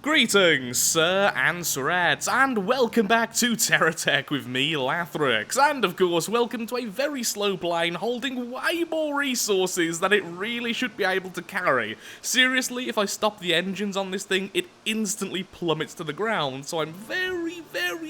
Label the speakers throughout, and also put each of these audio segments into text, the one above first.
Speaker 1: Greetings, sir and sirettes, and welcome back to Terratech with me, Lathrix, and of course, welcome to a very slow plane holding way more resources than it really should be able to carry. Seriously, if I stop the engines on this thing, it instantly plummets to the ground, so I'm very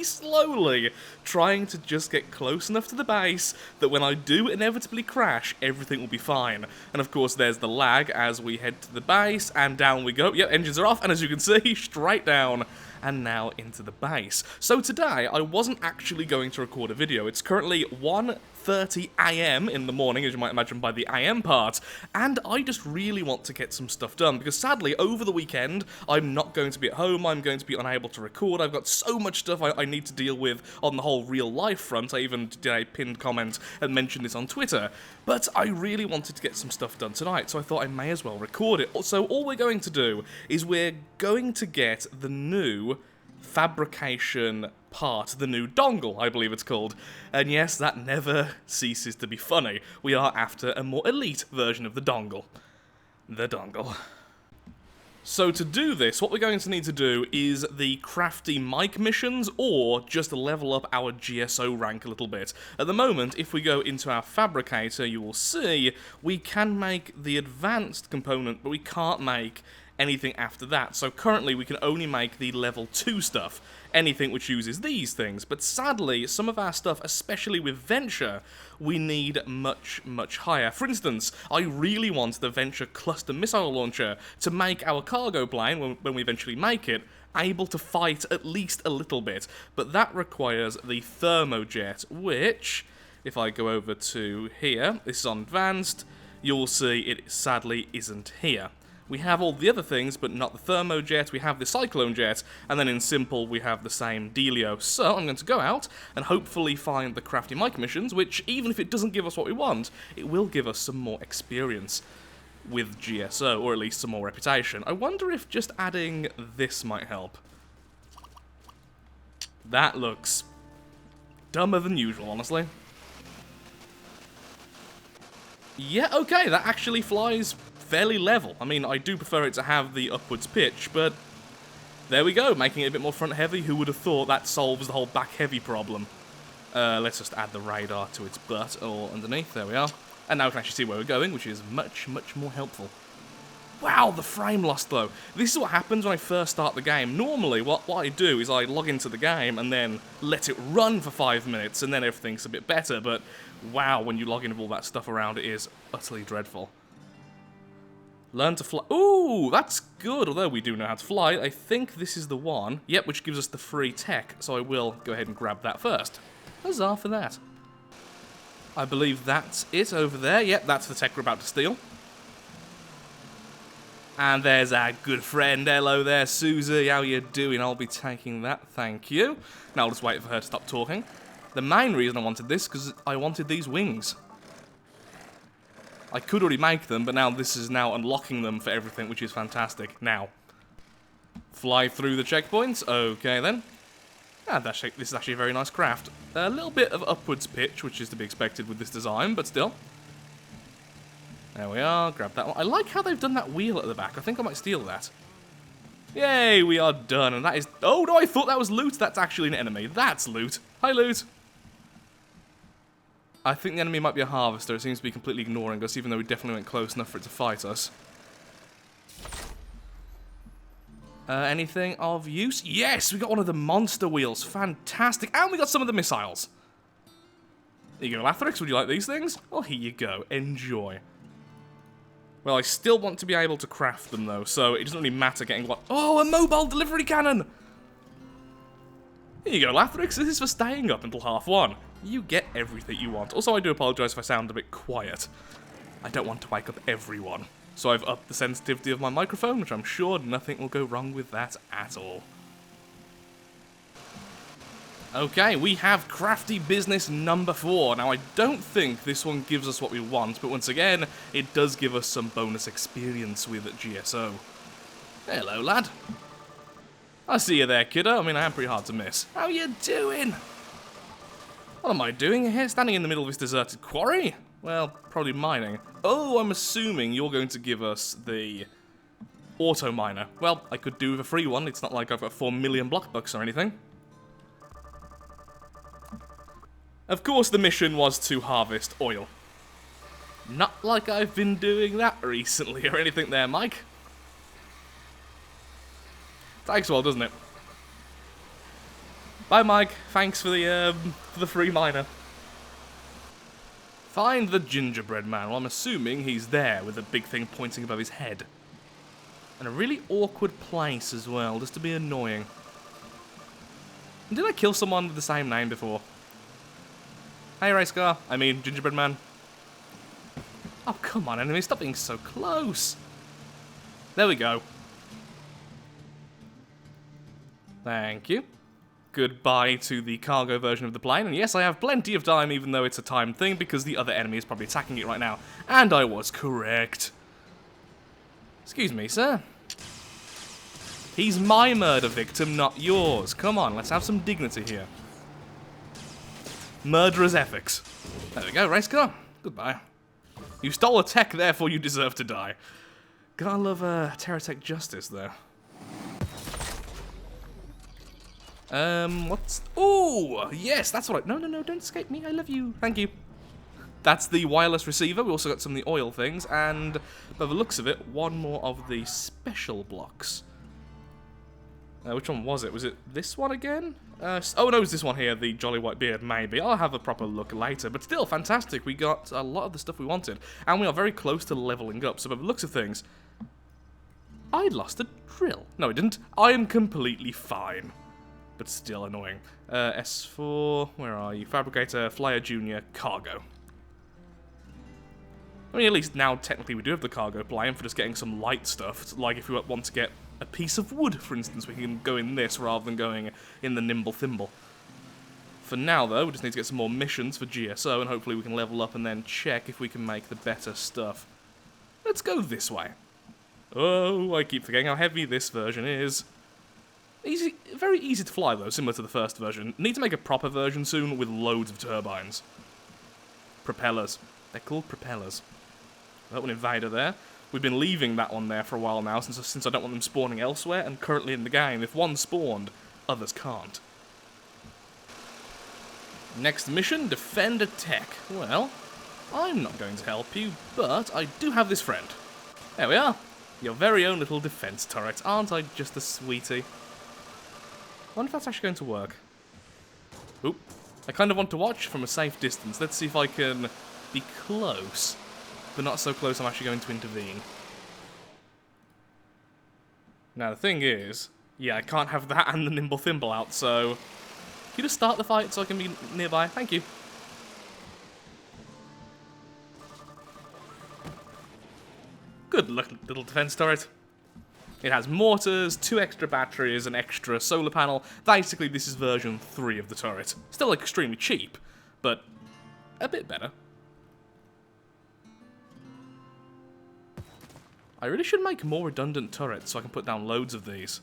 Speaker 1: slowly trying to just get close enough to the base that when I do inevitably crash, everything will be fine. And of course, there's the lag as we head to the base, and down we go. Yep, engines are off, and as you can see, straight down and now into the base. So today, I wasn't actually going to record a video. It's currently 1:30 AM in the morning, as you might imagine by the AM part, and I just really want to get some stuff done, because sadly, over the weekend, I'm not going to be at home, I'm going to be unable to record, I've got so much stuff I need to deal with on the whole real life front. I even did a pinned comment and mentioned this on Twitter, but I really wanted to get some stuff done tonight, so I thought I may as well record it. So all we're going to do is we're going to get the new fabrication part, the new dongle, I believe it's called. And yes, that never ceases to be funny. We are after a more elite version of the dongle. The dongle. So to do this, what we're going to need to do is the crafty mic missions, or just level up our GSO rank a little bit. At the moment, if we go into our fabricator, you will see we can make the advanced component, but we can't make anything after that. So currently we can only make the level 2 stuff, anything which uses these things, but sadly some of our stuff, especially with Venture, we need much higher. For instance, I really want the Venture cluster missile launcher to make our cargo plane, when we eventually make it, able to fight at least a little bit, but that requires the thermojet, which, if I go over to here, this is on advanced, you'll see it sadly isn't here. We have all the other things, but not the thermojet, we have the cyclone jet, and then in simple we have the same dealio. So I'm going to go out and hopefully find the crafty mic missions, which even if it doesn't give us what we want, it will give us some more experience with GSO, or at least some more reputation. I wonder if just adding this might help. That looks dumber than usual, honestly. Yeah, okay, that actually flies fairly level. I mean, I do prefer it to have the upwards pitch, but there we go, making it a bit more front heavy. Who would have thought that solves the whole back heavy problem? Let's just add the radar to its butt or underneath. There we are. And now we can actually see where we're going, which is much more helpful. Wow, the frame loss though. This is what happens when I first start the game. Normally, what I do is I log into the game and then let it run for 5 minutes, and then everything's a bit better, but wow, when you log in with all that stuff around, it is utterly dreadful. Learn to fly. Ooh, that's good, although we do know how to fly. I think this is the one. Yep, which gives us the free tech, so I will go ahead and grab that first. Huzzah for that. I believe that's it over there. Yep, that's the tech we're about to steal. And there's our good friend. Hello there, Susie. How you doing? I'll be taking that, thank you. Now I'll just wait for her to stop talking. The main reason I wanted this, because I wanted these wings. I could already make them, but now this is now unlocking them for everything, which is fantastic. Now, fly through the checkpoints. Okay, then. And this is actually a very nice craft. A little bit of upwards pitch, which is to be expected with this design, but still. There we are. Grab that one. I like how they've done that wheel at the back. I think I might steal that. Yay, we are done. And that is... Oh, no, I thought that was loot. That's actually an enemy. That's loot. Hi, loot. I think the enemy might be a harvester. It seems to be completely ignoring us, even though we definitely went close enough for it to fight us. Anything of use? Yes, we got one of the monster wheels. Fantastic. And we got some of the missiles. There you go, Lathrix. Would you like these things? Well, here you go. Enjoy. Well, I still want to be able to craft them, though, so it doesn't really matter getting what... Oh, a mobile delivery cannon! Here you go, Lathrix. This is for staying up until 1:30. You get everything you want. Also, I do apologise if I sound a bit quiet. I don't want to wake up everyone. So I've upped the sensitivity of my microphone, which I'm sure nothing will go wrong with that at all. Okay, we have crafty business number 4. Now, I don't think this one gives us what we want, but once again, it does give us some bonus experience with GSO. Hello, lad. I see you there, kiddo. I mean, I am pretty hard to miss. How you doing? What am I doing here? Standing in the middle of this deserted quarry? Well, probably mining. Oh, I'm assuming you're going to give us the Auto miner. Well, I could do with a free one. It's not like I've got 4 million block bucks or anything. Of course, the mission was to harvest oil. Not like I've been doing that recently or anything there, Mike. Takes a while, doesn't it? Bye, Mike. Thanks for the free miner. Find the gingerbread man. Well, I'm assuming he's there with a big thing pointing above his head. And a really awkward place as well, just to be annoying. Did I kill someone with the same name before? Hey, race car. I mean, gingerbread man. Oh, come on, enemy. Stop being so close. There we go. Thank you. Goodbye to the cargo version of the plane. And yes, I have plenty of time, even though it's a timed thing, because the other enemy is probably attacking it right now. And I was correct. Excuse me, sir. He's my murder victim, not yours. Come on, let's have some dignity here. Murderer's ethics. There we go, race car. Goodbye. You stole a tech, therefore you deserve to die. Gotta love Terratech justice, though. What's... Ooh, yes, that's what I... No, don't escape me. I love you. Thank you. That's the wireless receiver. We also got some of the oil things, and by the looks of it, one more of the special blocks. Which one was it? Was it this one again? Oh no, it's this one here, the Jolly White Beard, maybe. I'll have a proper look later, but still, fantastic. We got a lot of the stuff we wanted, and we are very close to leveling up, so by the looks of things, I lost a drill. No, I didn't. I am completely fine, but still annoying. S4, where are you? Fabricator, Flyer Junior, Cargo. I mean, at least now, technically, we do have the cargo plane for just getting some light stuff, like if we want to get a piece of wood, for instance, we can go in this rather than going in the nimble thimble. For now, though, we just need to get some more missions for GSO, and hopefully we can level up and then check if we can make the better stuff. Let's go this way. Oh, I keep forgetting how heavy this version is. Easy, very easy to fly, though, similar to the first version. Need to make a proper version soon with loads of turbines. Propellers. They're called propellers. That one invader there. We've been leaving that one there for a while now, since I don't want them spawning elsewhere, and currently in the game, if one spawned, others can't. Next mission, defend a tech. Well, I'm not going to help you, but I do have this friend. There we are. Your very own little defense turret. Aren't I just a sweetie? I wonder if that's actually going to work. Oop. I kind of want to watch from a safe distance. Let's see if I can be close, but not so close I'm actually going to intervene. Now the thing is, yeah, I can't have that and the nimble thimble out, so... Can you just start the fight so I can be nearby? Thank you. Good little defense turret. It has mortars, 2 extra batteries, an extra solar panel. Basically, this is version 3 of the turret. Still extremely cheap, but a bit better. I really should make more redundant turrets so I can put down loads of these.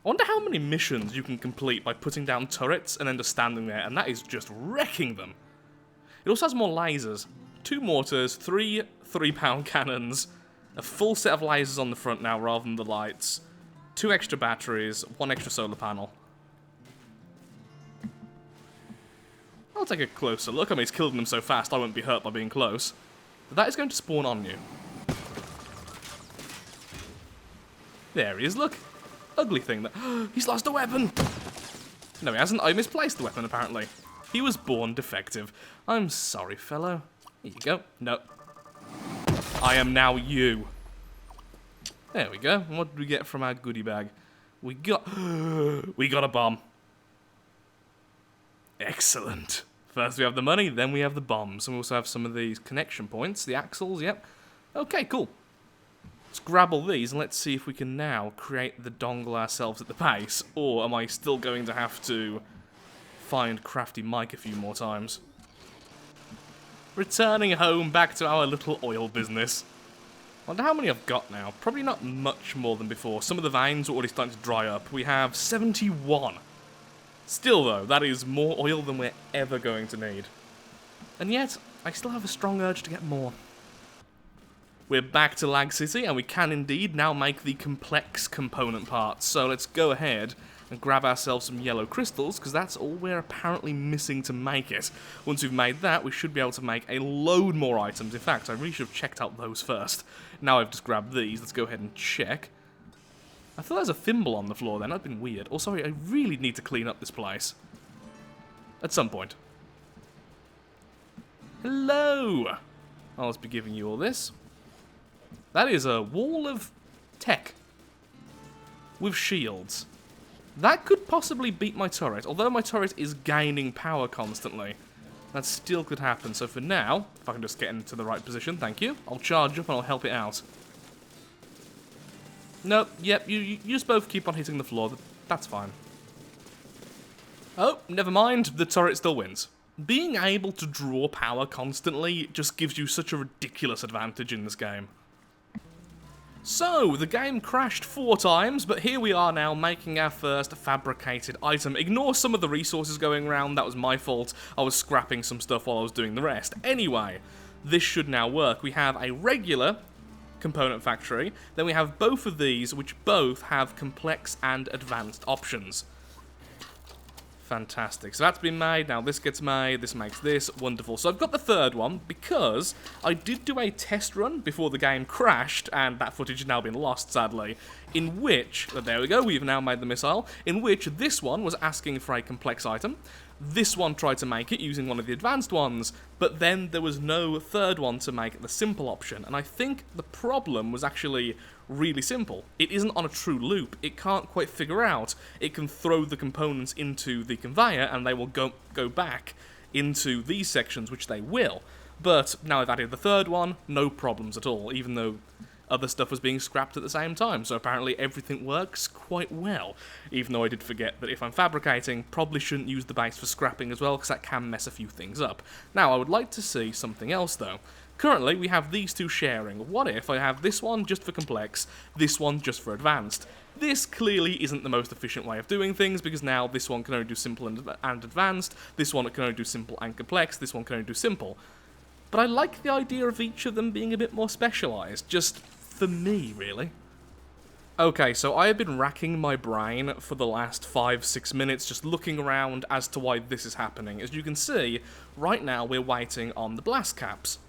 Speaker 1: I wonder how many missions you can complete by putting down turrets and then just standing there, and that is just wrecking them. It also has more lasers. 2 mortars, 3 3-pound cannons, a full set of lasers on the front now rather than the lights, 2 extra batteries, 1 extra solar panel. I'll take a closer look. I mean, it's killing them so fast I won't be hurt by being close. But that is going to spawn on you. There he is, look. Ugly thing that... He's lost a weapon! No, he hasn't. I misplaced the weapon, apparently. He was born defective. I'm sorry, fellow. Here you go. No. I am now you. There we go. And what did we get from our goodie bag? We got... we got a bomb. Excellent. First we have the money, then we have the bombs. And we also have some of these connection points. The axles, yep. Okay, cool. Let's grab all these and let's see if we can now create the dongle ourselves at the base, or am I still going to have to find Crafty Mike a few more times? Returning home back to our little oil business. Wonder how many I've got now. Probably not much more than before. Some of the veins are already starting to dry up. We have 71. Still though, that is more oil than we're ever going to need. And yet, I still have a strong urge to get more. We're back to Lag City, and we can indeed now make the complex component parts. So let's go ahead and grab ourselves some yellow crystals, because that's all we're apparently missing to make it. Once we've made that, we should be able to make a load more items. In fact, I really should have checked out those first. Now I've just grabbed these, let's go ahead and check. I thought there was a thimble on the floor then, that'd been weird. Oh, sorry, I really need to clean up this place. At some point. Hello! I'll just be giving you all this. That is a wall of tech. With shields. That could possibly beat my turret, although my turret is gaining power constantly. That still could happen, so for now, if I can just get into the right position, thank you, I'll charge up and I'll help it out. Nope, yep, you just both keep on hitting the floor, that's fine. Oh, never mind, the turret still wins. Being able to draw power constantly just gives you such a ridiculous advantage in this game. So, the game crashed 4 times, but here we are now making our first fabricated item. Ignore some of the resources going around, that was my fault. I was scrapping some stuff while I was doing the rest. Anyway, this should now work. We have a regular component factory, then we have both of these, which both have complex and advanced options. Fantastic. So that's been made, now this gets made, this makes this, wonderful. So I've got the third one, because I did do a test run before the game crashed, and that footage has now been lost, sadly, in which, there we go, we've now made the missile, in which this one was asking for a complex item, this one tried to make it using one of the advanced ones, but then there was no third one to make the simple option, and I think the problem was actually really simple. It isn't on a true loop, it can't quite figure out, it can throw the components into the conveyor and they will go back into these sections, which they will. But now I've added the third one, no problems at all, even though other stuff was being scrapped at the same time, so apparently everything works quite well. Even though I did forget that if I'm fabricating, probably shouldn't use the base for scrapping as well, because that can mess a few things up. Now, I would like to see something else though. Currently, we have these two sharing. What if I have this one just for complex, this one just for advanced? This clearly isn't the most efficient way of doing things, because now this one can only do simple and advanced, this one can only do simple and complex, this one can only do simple. But I like the idea of each of them being a bit more specialised, just for me, really. Okay, so I have been racking my brain for the last 5-6 minutes just looking around as to why this is happening. As you can see, right now we're waiting on the blast caps.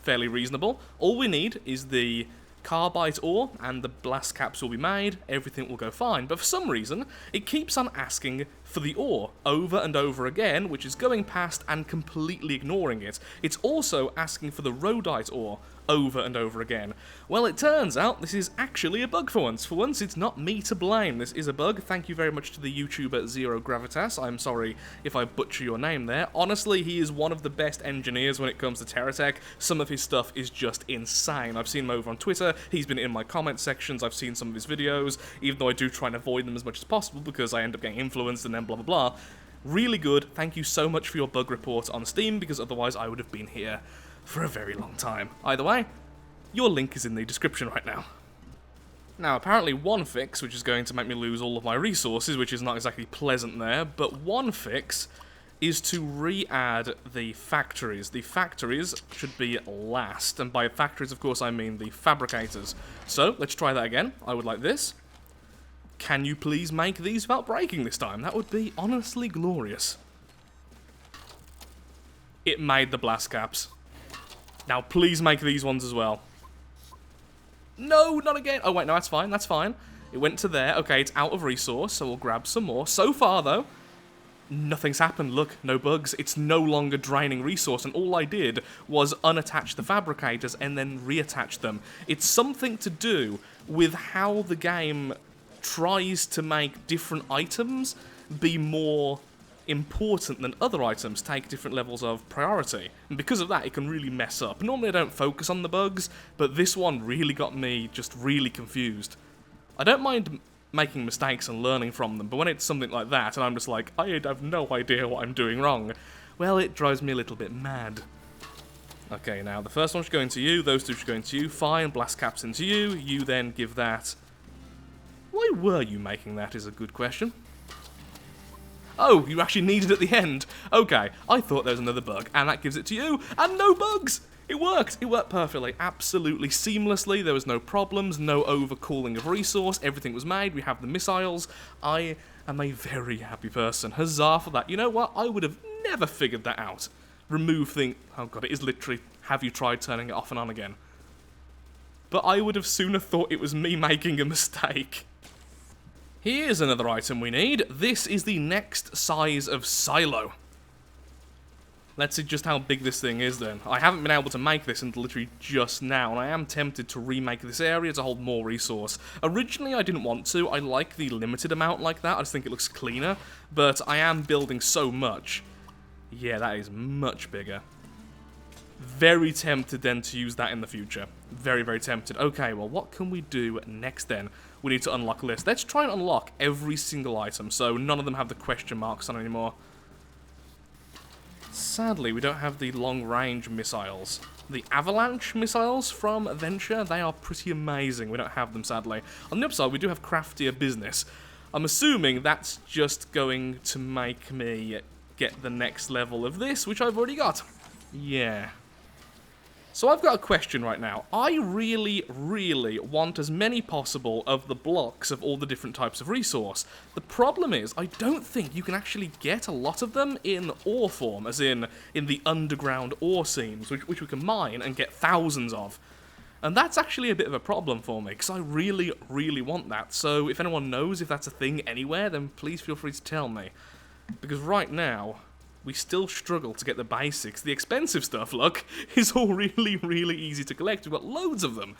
Speaker 1: Fairly reasonable. All we need is the carbide ore, and the blast caps will be made, everything will go fine. But for some reason, it keeps on asking for the ore over and over again, which is going past and completely ignoring it. It's also asking for the rhodite ore over and over again. Well, it turns out this is actually a bug for once. For once, it's not me to blame. This is a bug. Thank you very much to the YouTuber Zero Gravitas. I'm sorry if I butcher your name there. Honestly, he is one of the best engineers when it comes to Terratech. Some of his stuff is just insane. I've seen him over on Twitter. He's been in my comment sections. I've seen some of his videos, even though I do try and avoid them as much as possible because I end up getting influenced and then blah blah blah. Really good. Thank you so much for your bug report on Steam, because otherwise I would have been here for a very long time. Either way, your link is in the description right now. Now, apparently one fix, which is going to make me lose all of my resources, which is not exactly pleasant there, but one fix is to re-add the factories. The factories should be last, and by factories, of course, I mean the fabricators. So, let's try that again. I would like this. Can you please make these without breaking this time? That would be honestly glorious. It made the blast caps. Now, please make these ones as well. No, not again. Oh, wait, no, that's fine, that's fine. It went to there. Okay, it's out of resource, so we'll grab some more. So far, though, nothing's happened. Look, no bugs. It's no longer draining resource, and all I did was unattach the fabricators and then reattach them. It's something to do with how the game tries to make different items be more important than other items, take different levels of priority, and because of that it can really mess up. Normally I don't focus on the bugs, but this one really got me just really confused. I don't mind making mistakes and learning from them, but when it's something like that and I'm just like, I have no idea what I'm doing wrong, well, it drives me a little bit mad. Okay, now the first one should go into you, those two should go into you, fine, blast caps into you, you then give that. Why were you making that is a good question. Oh, you actually need it at the end. Okay, I thought there was another bug, and that gives it to you, and no bugs! It worked perfectly, absolutely seamlessly, there was no problems, no overcooling of resource, everything was made, we have the missiles. I am a very happy person, huzzah for that. You know what, I would have never figured that out. Remove thing, oh god, it is literally, have you tried turning it off and on again? But I would have sooner thought it was me making a mistake. Here's another item we need, this is the next size of silo. Let's see just how big this thing is then. I haven't been able to make this until literally just now, and I am tempted to remake this area to hold more resource. Originally I didn't want to, I like the limited amount like that, I just think it looks cleaner, but I am building so much. Yeah, that is much bigger. Very tempted then to use that in the future. Very, very tempted. Okay, well what can we do next then? We need to unlock a list. Let's try and unlock every single item, so none of them have the question marks on anymore. Sadly, we don't have the long-range missiles. The avalanche missiles from Venture, they are pretty amazing. We don't have them, sadly. On the upside, we do have craftier business. I'm assuming that's just going to make me get the next level of this, which I've already got. Yeah. So I've got a question right now. I really, really want as many possible of the blocks of all the different types of resource. The problem is, I don't think you can actually get a lot of them in ore form, as in the underground ore seams, which we can mine and get thousands of. And that's actually a bit of a problem for me, because I really, really want that. So if anyone knows if that's a thing anywhere, then please feel free to tell me. Because right now, we still struggle to get the basics. The expensive stuff, look, is all really, really easy to collect. We've got loads of them.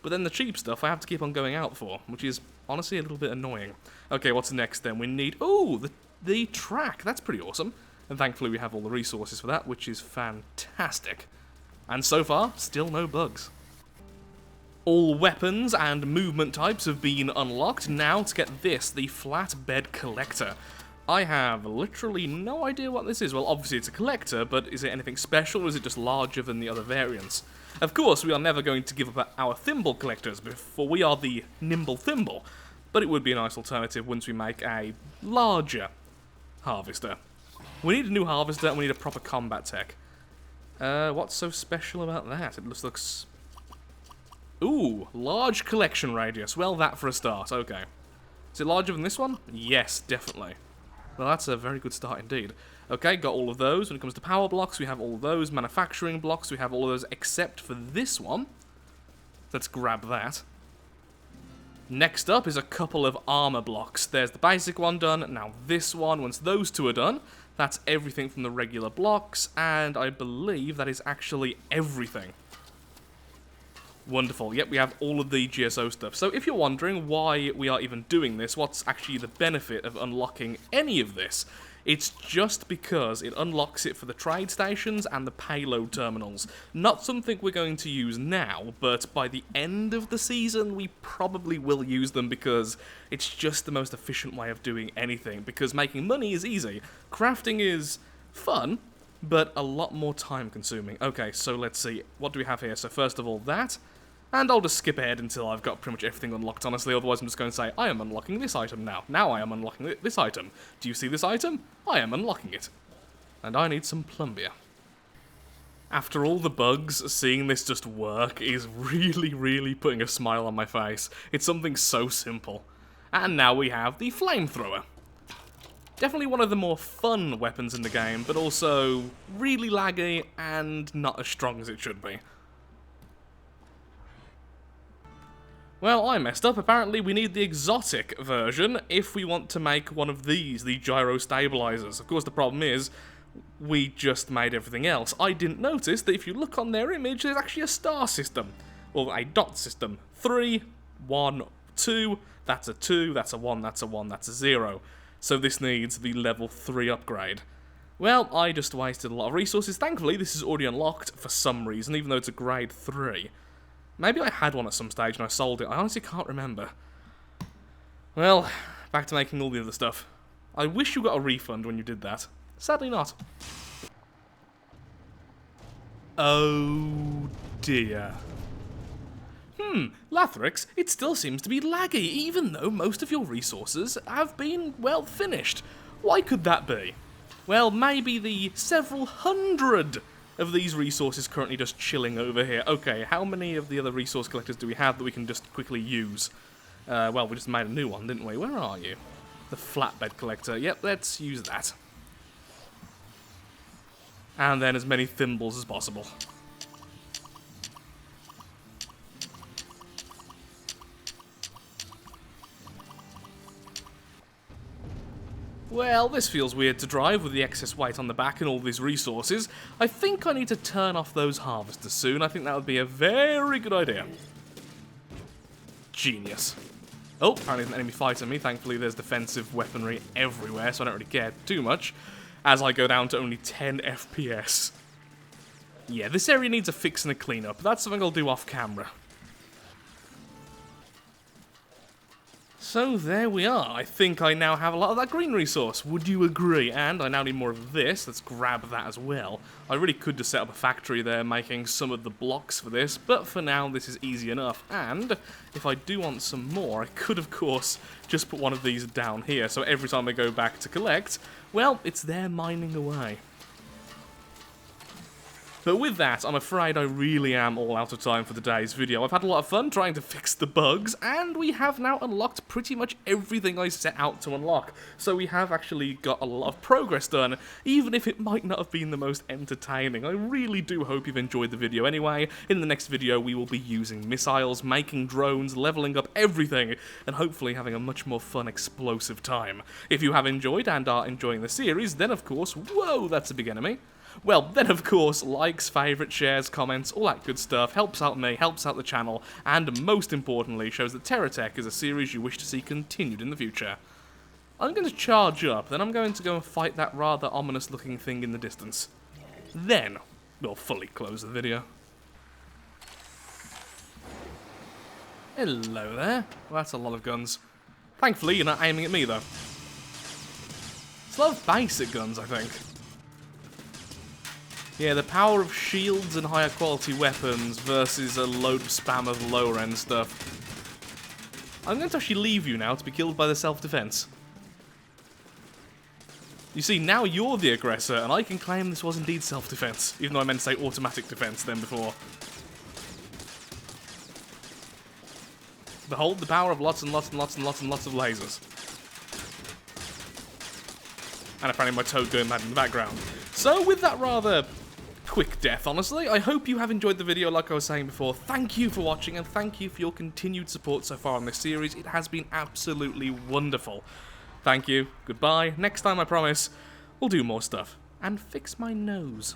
Speaker 1: But then the cheap stuff I have to keep on going out for, which is honestly a little bit annoying. Okay, what's next then? We need... ooh, the track. That's pretty awesome. And thankfully we have all the resources for that, which is fantastic. And so far, still no bugs. All weapons and movement types have been unlocked. Now to get this, the Flatbed Collector. I have literally no idea what this is. Well, obviously it's a collector, but is it anything special, or is it just larger than the other variants? Of course, we are never going to give up our thimble collectors, for we are the nimble thimble, but it would be a nice alternative once we make a larger harvester. We need a new harvester, and we need a proper combat tech. What's so special about that? It just looks... ooh, large collection radius. Well, that for a start, okay. Is it larger than this one? Yes, definitely. Well, that's a very good start indeed. Okay, got all of those. When it comes to power blocks, we have all of those. Manufacturing blocks, we have all of those except for this one. Let's grab that. Next up is a couple of armor blocks. There's the basic one done. Now this one, once those two are done, that's everything from the regular blocks, and I believe that is actually everything. Wonderful. Yep, we have all of the GSO stuff. So if you're wondering why we are even doing this, what's actually the benefit of unlocking any of this, it's just because it unlocks it for the trade stations and the payload terminals. Not something we're going to use now, but by the end of the season we probably will use them because it's just the most efficient way of doing anything, because making money is easy. Crafting is fun, but a lot more time consuming. Okay, so let's see. What do we have here? So first of all, that. And I'll just skip ahead until I've got pretty much everything unlocked, honestly, otherwise I'm just going to say, I am unlocking this item now. Now I am unlocking this item. Do you see this item? I am unlocking it. And I need some plumbia. After all the bugs, seeing this just work is really, really putting a smile on my face. It's something so simple. And now we have the Flamethrower. Definitely one of the more fun weapons in the game, but also really laggy and not as strong as it should be. Well, I messed up. Apparently we need the exotic version if we want to make one of these, the gyro stabilizers. Of course, the problem is, we just made everything else. I didn't notice that if you look on their image, there's actually a star system. Or a dot system. 3, 1, 2, that's a 2, that's a 1, that's a 1, that's a 0. So this needs the level 3 upgrade. Well, I just wasted a lot of resources. Thankfully, this is already unlocked for some reason, even though it's a grade 3. Maybe I had one at some stage and I sold it. I honestly can't remember. Well, back to making all the other stuff. I wish you got a refund when you did that. Sadly not. Oh dear. Lathrix, it still seems to be laggy, even though most of your resources have been, well, finished. Why could that be? Well, maybe the several hundred of these resources currently just chilling over here. Okay, how many of the other resource collectors do we have that we can just quickly use? Well, we just made a new one, didn't we? Where are you? The Flatbed Collector. Yep, let's use that. And then as many thimbles as possible. Well, this feels weird to drive with the excess weight on the back and all these resources. I think I need to turn off those harvesters soon. I think that would be a very good idea. Genius. Oh, apparently there's an enemy fighting me. Thankfully there's defensive weaponry everywhere, so I don't really care too much, as I go down to only 10 FPS. Yeah, this area needs a fix and a cleanup. That's something I'll do off camera. So there we are. I think I now have a lot of that green resource. Would you agree? And I now need more of this. Let's grab that as well. I really could just set up a factory there making some of the blocks for this, but for now this is easy enough. And if I do want some more, I could of course just put one of these down here, so every time I go back to collect, well, it's there mining away. But with that, I'm afraid I really am all out of time for today's video. I've had a lot of fun trying to fix the bugs, and we have now unlocked pretty much everything I set out to unlock. So we have actually got a lot of progress done, even if it might not have been the most entertaining. I really do hope you've enjoyed the video anyway. In the next video, we will be using missiles, making drones, leveling up everything, and hopefully having a much more fun, explosive time. If you have enjoyed and are enjoying the series, then of course, whoa, that's a big enemy. Well, then of course, likes, favourites, shares, comments, all that good stuff helps out me, helps out the channel, and most importantly, shows that Terratech is a series you wish to see continued in the future. I'm going to charge up, then I'm going to go and fight that rather ominous looking thing in the distance. Then, we'll fully close the video. Hello there. Well, that's a lot of guns. Thankfully, you're not aiming at me, though. It's a lot of basic guns, I think. Yeah, the power of shields and higher quality weapons versus a load of spam of lower end stuff. I'm going to actually leave you now to be killed by the self-defense. You see, now you're the aggressor, and I can claim this was indeed self-defense, even though I meant to say automatic defense then before. Behold the power of lots and lots and lots and lots and lots of lasers. And apparently my toad going mad in the background. So with that rather quick death, honestly, I hope you have enjoyed the video like I was saying before. Thank you for watching, and thank you for your continued support so far on this series. It has been absolutely wonderful. Thank you, goodbye. Next time, I promise, we'll do more stuff. And fix my nose.